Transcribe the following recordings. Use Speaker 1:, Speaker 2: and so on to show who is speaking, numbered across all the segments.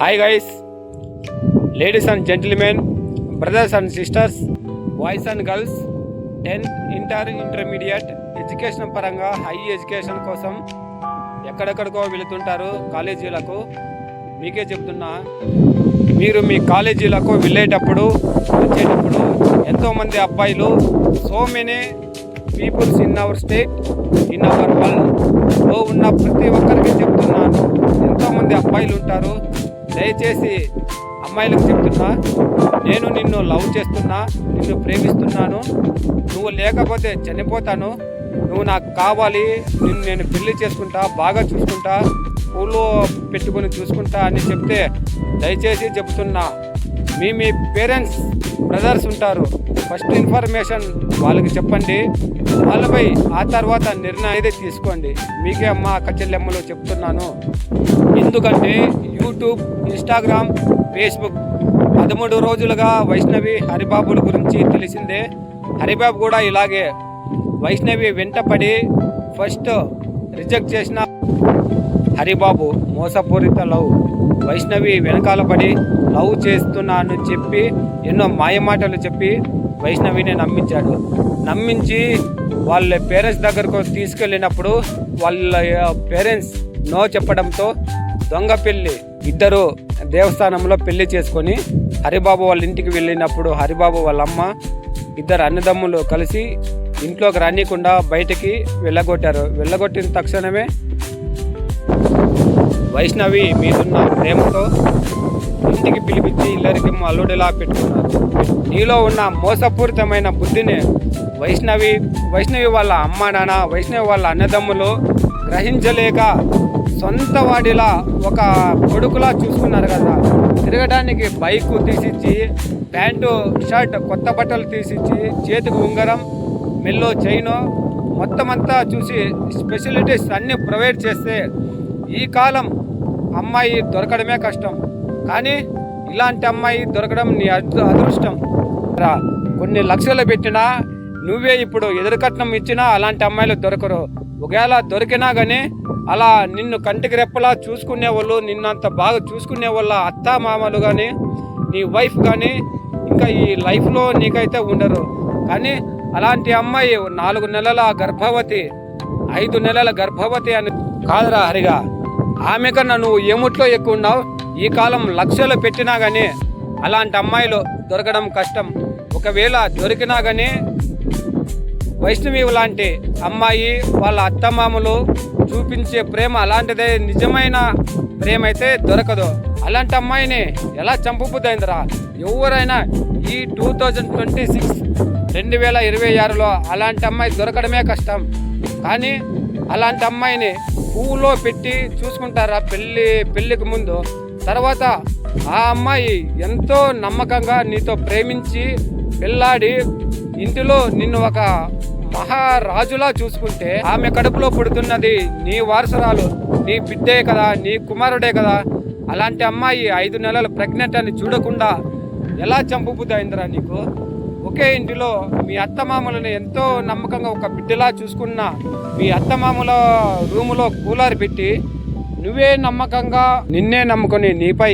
Speaker 1: Hi guys, ladies and gentlemen, brothers and sisters, boys and girls, 10th intermediate education పరంగా high education కోసం ఎక్కడెక్కడికో వెళుతుంటారు కాలేజీలకు. మీకే చెప్తున్నా, మీరు మీ కాలేజీలకు వెళ్ళేటప్పుడు వచ్చేటప్పుడు ఎంతోమంది అబ్బాయిలు, so many peoples in our state, in our వరల్డ్లో ఉన్న ప్రతి ఒక్కరికి చెప్తున్నాను, ఎంతోమంది అబ్బాయిలు ఉంటారు. దయచేసి అమ్మాయిలకు చెప్తున్నా, నేను నిన్ను లవ్ చేస్తున్నా, నిన్ను ప్రేమిస్తున్నాను, నువ్వు లేకపోతే చనిపోతాను, నువ్వు నాకు కావాలి, నిన్ను నేను పెళ్లి చేసుకుంటా, బాగా చూసుకుంటా, స్కూల్లో పెట్టుకొని చూసుకుంటా అని చెప్తే దయచేసి చెప్తున్నా, మీ పేరెంట్స్ బ్రదర్స్ ఉంటారు, ఫస్ట్ ఇన్ఫర్మేషన్ వాళ్ళకి చెప్పండి, వాళ్ళపై ఆ తర్వాత నిర్ణయం అయితే తీసుకోండి. మీకే అమ్మ చెల్లెమ్మలో చెప్తున్నాను. ఎందుకంటే యూట్యూబ్, ఇన్స్టాగ్రామ్, ఫేస్బుక్ 13 రోజులుగా వైష్ణవి హరిబాబుల గురించి తెలిసిందే. హరిబాబు కూడా ఇలాగే వైష్ణవి వెంటపడి ఫస్ట్ రిజెక్ట్ చేసిన హరిబాబు మోసపూరిత లవ్, వైష్ణవి వెనకాల పడి లవ్ చేస్తున్నాను చెప్పి ఎన్నో మాయమాటలు చెప్పి వైష్ణవిని నమ్మించాడు. నమ్మించి వాళ్ళ పేరెంట్స్ దగ్గరకు తీసుకెళ్ళినప్పుడు వాళ్ళ పేరెంట్స్ నో చెప్పడంతో దొంగ పెళ్ళి, ఇద్దరు దేవస్థానంలో పెళ్లి చేసుకొని హరిబాబు వాళ్ళ ఇంటికి వెళ్ళినప్పుడు హరిబాబు వాళ్ళ అమ్మ, ఇద్దరు అన్నదమ్ములు కలిసి ఇంట్లోకి రానికుండా బయటికి వెళ్ళగొట్టారు. వెళ్ళగొట్టిన తక్షణమే వైష్ణవి మీదున్న ప్రేమతో ఇంటికి పిలిపించి ఇల్లరికి అల్లుడిలా పెట్టుకున్నారు. నీలో ఉన్న మోసపూరితమైన బుద్ధిని వైష్ణవి వాళ్ళ అమ్మ నాన్న, వైష్ణవి వాళ్ళ అన్నదమ్ములు గ్రహించలేక సొంత వాడిలా ఒక కొడుకులా చూసుకున్నారు కదా. తిరగడానికి బైకు తీసిచ్చి, ప్యాంటు షర్ట్ కొత్త బట్టలు తీసిచ్చి, చేతికి ఉంగరం, మెల్లో చైను మొత్తం అంతా చూసి స్పెషలిటీస్ అన్నీ ప్రొవైడ్ చేస్తే ఈ కాలం అమ్మాయి దొరకడమే కష్టం. కానీ ఇలాంటి అమ్మాయి దొరకడం నీ అదృష్టం. కొన్ని లక్షలు పెట్టినా, నువ్వే ఇప్పుడు ఎదురుకట్నం ఇచ్చినా అలాంటి అమ్మాయిలు దొరకరు. ఒకవేళ దొరికినా కానీ అలా నిన్ను కంటికి రెప్పలా చూసుకునే వాళ్ళు, నిన్నంత బాగా చూసుకునే వాళ్ళ అత్త మామలు కానీ, నీ వైఫ్ కానీ ఇంకా ఈ లైఫ్లో నీకైతే ఉండరు. కానీ అలాంటి అమ్మాయి 4 నెలల గర్భవతి, 5 నెలల గర్భవతి అని కాదురా హరిగా, ఆమె కన్నా నువ్వు ఏముట్లో ఎక్కువ ఉన్నావు. ఈ కాలం లక్షలు పెట్టినా కానీ అలాంటి అమ్మాయిలు దొరకడం కష్టం. ఒకవేళ దొరికినా కానీ వైష్ణవి లాంటి అమ్మాయి వాళ్ళ అత్తమామలు చూపించే ప్రేమ అలాంటిదే, నిజమైన ప్రేమ అయితే దొరకదు. అలాంటి అమ్మాయిని ఎలా చంపబుద్దైందిరా. ఎవరైనా ఈ 2026 2026లో అలాంటి అమ్మాయి దొరకడమే కష్టం. కానీ అలాంటి అమ్మాయిని పువ్వులో పెట్టి చూసుకుంటారా పెళ్ళికి ముందు. తర్వాత ఆ అమ్మాయి ఎంతో నమ్మకంగా నీతో ప్రేమించి పెళ్ళాడి ఇంటిలో నిన్ను ఒక మహారాజులా చూసుకుంటే, ఆమె కడుపులో పుడుతున్నది నీ వారసురాలు, నీ బిడ్డే కదా, నీ కుమారుడే కదా. అలాంటి అమ్మాయి 5 నెలలు ప్రెగ్నెంట్ అని చూడకుండా ఎలా చంపబుద్ధి అయిందిరా నీకు. ఒకే ఇంటిలో మీ అత్తమామలను ఎంతో నమ్మకంగా ఒక బిడ్డలా చూసుకున్న మీ అత్తమామల రూములో కూలర్ పెట్టి నువ్వే నమ్మకంగా నిన్నే నమ్ముకొని నీపై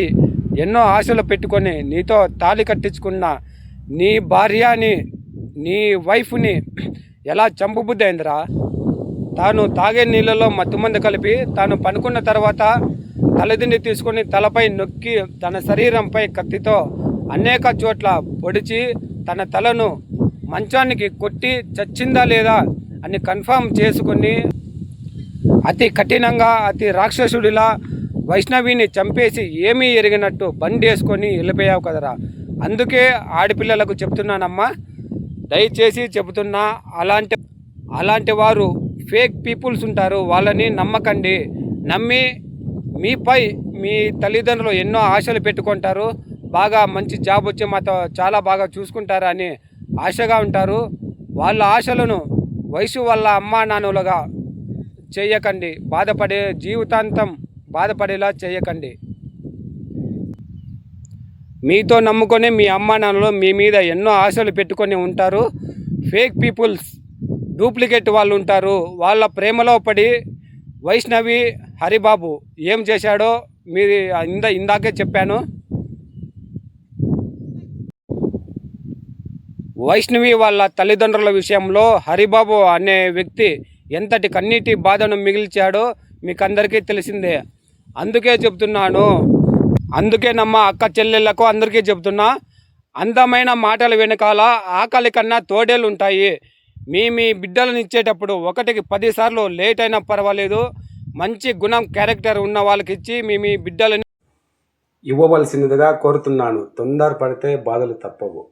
Speaker 1: ఎన్నో ఆశలు పెట్టుకొని నీతో తాళి కట్టించుకున్న నీ భార్యని, నీ వైఫ్ని ఎలా చంపబుద్ధి అయిందిరా. తాను తాగే నీళ్ళలో మత్తుమందు కలిపి తాను పనుకున్న తర్వాత తలదిండి తీసుకొని తలపై నొక్కి తన శరీరంపై కత్తితో అనేక చోట్ల పొడిచి తన తలను మంచానికి కొట్టి చచ్చిందా లేదా అని కన్ఫర్మ్ చేసుకుని అతి కఠినంగా, అతి రాక్షసుడిలా వైష్ణవిని చంపేసి ఏమీ ఎరిగినట్టు బండి వేసుకొని వెళ్ళిపోయావు కదరా. అందుకే ఆడపిల్లలకు చెప్తున్నానమ్మా, దయచేసి చెబుతున్నా, అలాంటి వారు ఫేక్ పీపుల్స్ ఉంటారు, వాళ్ళని నమ్మకండి. నమ్మి మీపై మీ తల్లిదండ్రులు ఎన్నో ఆశలు పెట్టుకుంటారు, బాగా మంచి జాబ్ వచ్చి మాతో చాలా బాగా చూసుకుంటారు అని ఆశగా ఉంటారు. వాళ్ళ ఆశలను వయసు వాళ్ళ అమ్మా నాన్నలుగా చేయకండి, జీవితాంతం బాధపడేలా చేయకండి. మీతో నమ్ముకొని మీ అమ్మా నాన్నలు మీ మీద ఎన్నో ఆశలు పెట్టుకొని ఉంటారు. ఫేక్ పీపుల్స్, డూప్లికేట్ వాళ్ళు ఉంటారు. వాళ్ళ ప్రేమలో పడి వైష్ణవి హరిబాబు ఏం చేశాడో మీరు ఇందాకే చెప్పాను. వైష్ణవి వాళ్ళ తల్లిదండ్రుల విషయంలో హరిబాబు అనే వ్యక్తి ఎంతటి కన్నీటి బాధను మిగిల్చాడో మీకు అందరికీ తెలిసిందే. అందుకే చెప్తున్నాను, అందుకేనమ్మా అక్క చెల్లెళ్ళకు అందరికీ చెప్తున్నా, అందమైన మాటల వెనకాల ఆకలి కన్నా తోడేళ్ళు ఉంటాయి. మీ బిడ్డలను ఇచ్చేటప్పుడు 1కి 10 సార్లు లేట్ అయినా పర్వాలేదు, మంచి గుణం క్యారెక్టర్ ఉన్న వాళ్ళకి ఇచ్చి మీ బిడ్డలని ఇవ్వవలసినదిగా కోరుతున్నాను. తొందరపడితే బాధలు తప్పవు.